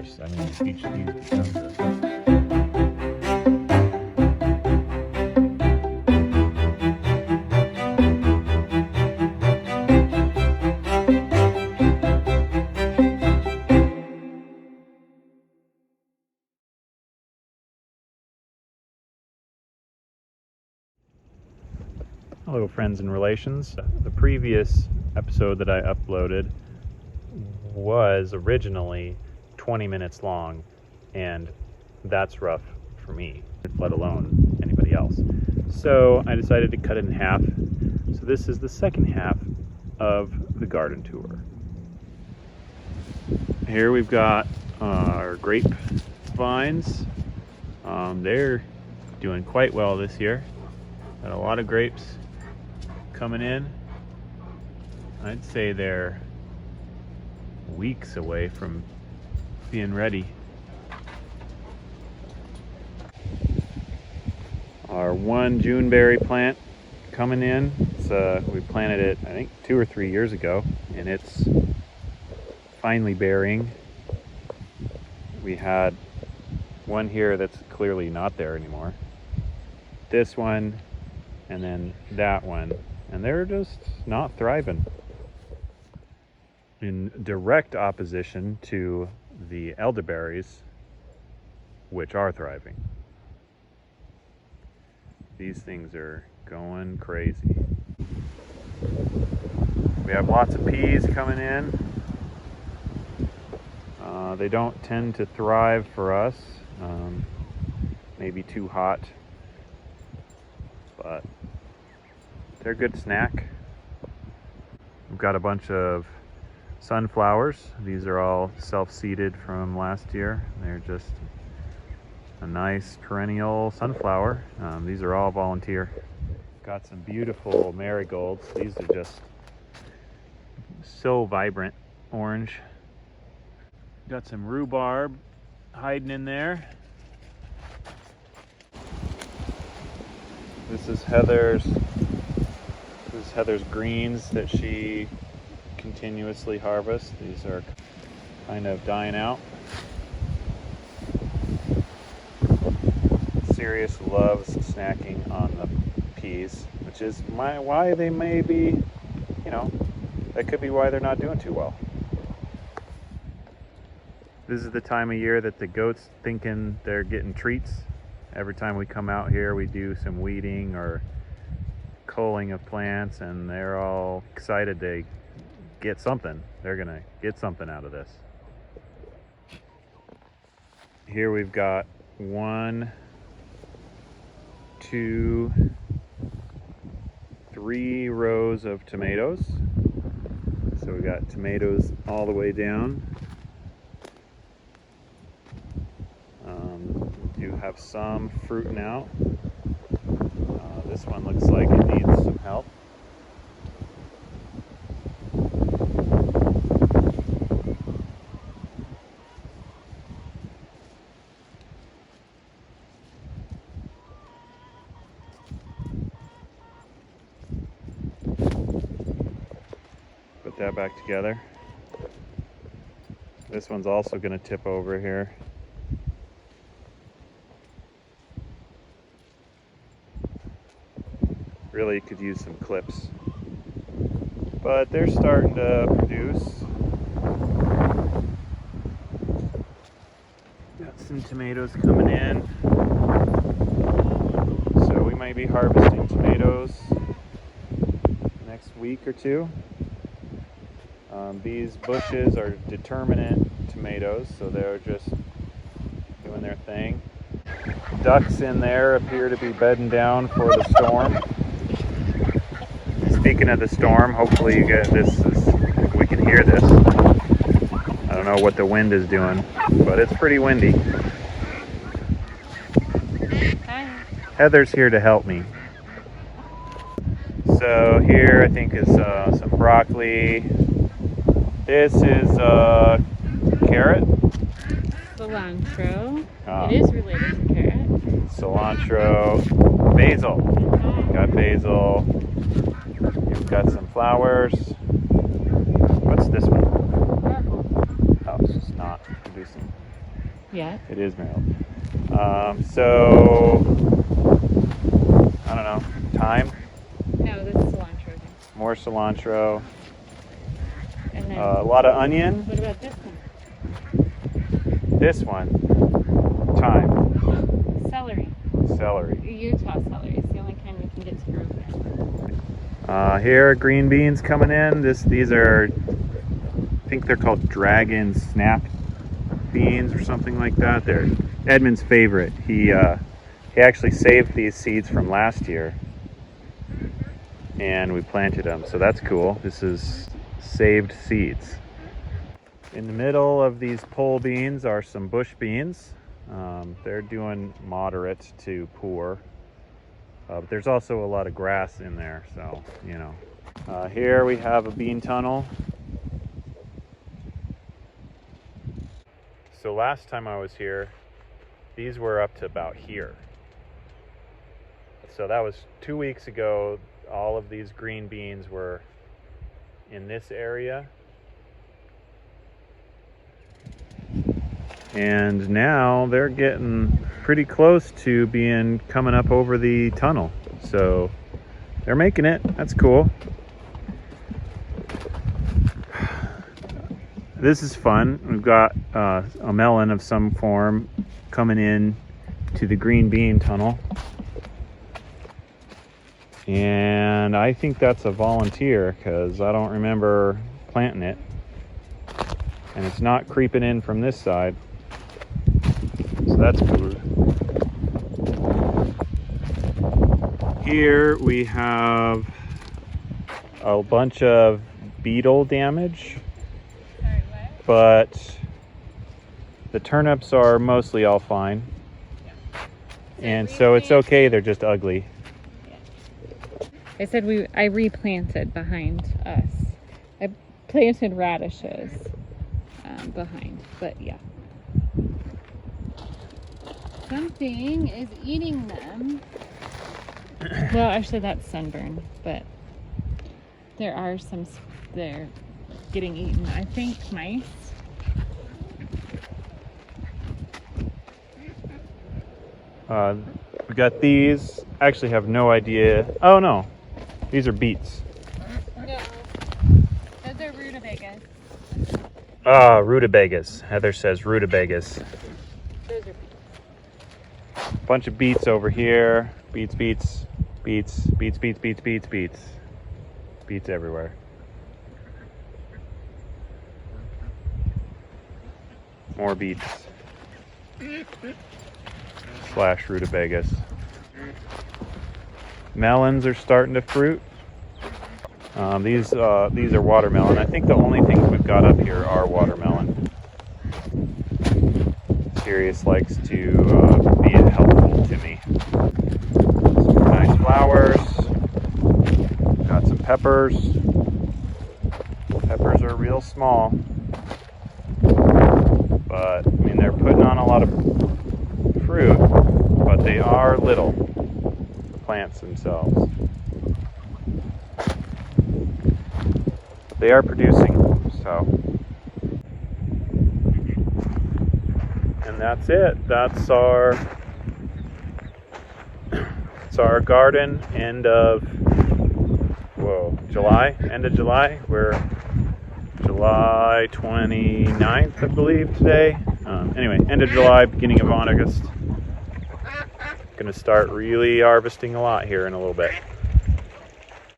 sunflowers. I mean, each of these becomes a... Hello friends and relations. The previous episode that I uploaded was originally 20 minutes long, and that's rough for me, let alone anybody else. So I decided to cut it in half. So this is the second half of the garden tour. Here we've got our grape vines. They're doing quite well this year. Got a lot of grapes coming in. I'd say they're weeks away from being ready. Our one Juneberry plant coming in. We planted it, I think, 2 or 3 years ago, and it's finally bearing. We had one here that's clearly not there anymore. This one, and then that one. And they're just not thriving. In direct opposition to the elderberries, which are thriving. These things are going crazy. We have lots of peas coming in. They don't tend to thrive for us. Maybe too hot, but they're a good snack. We've got a bunch of sunflowers. These are all self-seeded from last year. They're just a nice perennial sunflower. These are all volunteer. Got some beautiful marigolds. These are just so vibrant orange. Got some rhubarb hiding in there. This is Heather's greens that she continuously harvests. These are kind of dying out. Sirius loves snacking on the peas, which is why they may be, that could be why they're not doing too well. This is the time of year that the goats thinking they're getting treats. Every time we come out here, we do some weeding or culling of plants, and they're all excited to get something. They're gonna get something out of this. Here we've got 1, 2, 3 rows of tomatoes. So we got tomatoes all the way down. We do have some fruiting out. This one looks like it needs some help. Put that back together. This one's also going to tip over here. Really could use some clips, but they're starting to produce. Got some tomatoes coming in, so we might be harvesting tomatoes next week or 2. These bushes are determinate tomatoes, so they're just doing their thing. Ducks in there appear to be bedding down for the storm. Speaking of the storm, hopefully you get we can hear this. I don't know what the wind is doing, but it's pretty windy. Hi. Heather's here to help me. So here I think is some broccoli. This is carrot. Cilantro. It is related to carrot. Cilantro. Basil. Got basil. You've got some flowers. What's this one? Oh, it's just not producing. Yeah. It is mailed. So, I don't know, thyme, No, this is cilantro again. more cilantro, And then a lot of onion. what about this one? This one, thyme, Celery. celery. Utah celery is the only kind we can get to grow here. Here, green beans coming in. These are, I think they're called Dragon Snap beans or something like that. They're Edmund's favorite. He actually saved these seeds from last year, and we planted them. So that's cool. This is saved seeds. In the middle of these pole beans are some bush beans. They're doing moderate to poor. But there's also a lot of grass in there, so, you know. Here we have a bean tunnel. So last time I was here, these were up to about here. So that was 2 weeks ago. All of these green beans were in this area. And now they're getting pretty close to coming up over the tunnel. So they're making it. That's cool. This is fun. We've got a melon of some form coming in to the green bean tunnel. And I think that's a volunteer because I don't remember planting it. And it's not creeping in from this side. So that's cool. Here we have a bunch of beetle damage. Sorry, what? But the turnips are mostly all fine. And so it's okay, they're just ugly. I said I replanted behind us. I planted radishes behind, but yeah. Something is eating them. Well, actually that's sunburn, but there are some, they're getting eaten. I think mice. We got these. I actually have no idea. Oh no, these are beets. No, those are rutabagas. Rutabagas. Heather says rutabagas. Those are beets. Bunch of beets over here. Beets, beets, beets, beets, beets, beets, beets, beets. Beets everywhere. More beets. Slash rutabagas. Melons are starting to fruit. These are watermelon. I think the only things we've got up here are watermelon. Sirius likes to be helpful to me. Some nice flowers. Got some peppers. Peppers are real small. But, I mean, they're putting on a lot of fruit, but they are little, the plants themselves. They are producing, so. And that's it. That's our garden. End of July. End of July. We're July 29th, I believe, today. Anyway, end of July, beginning of August. Gonna start really harvesting a lot here in a little bit.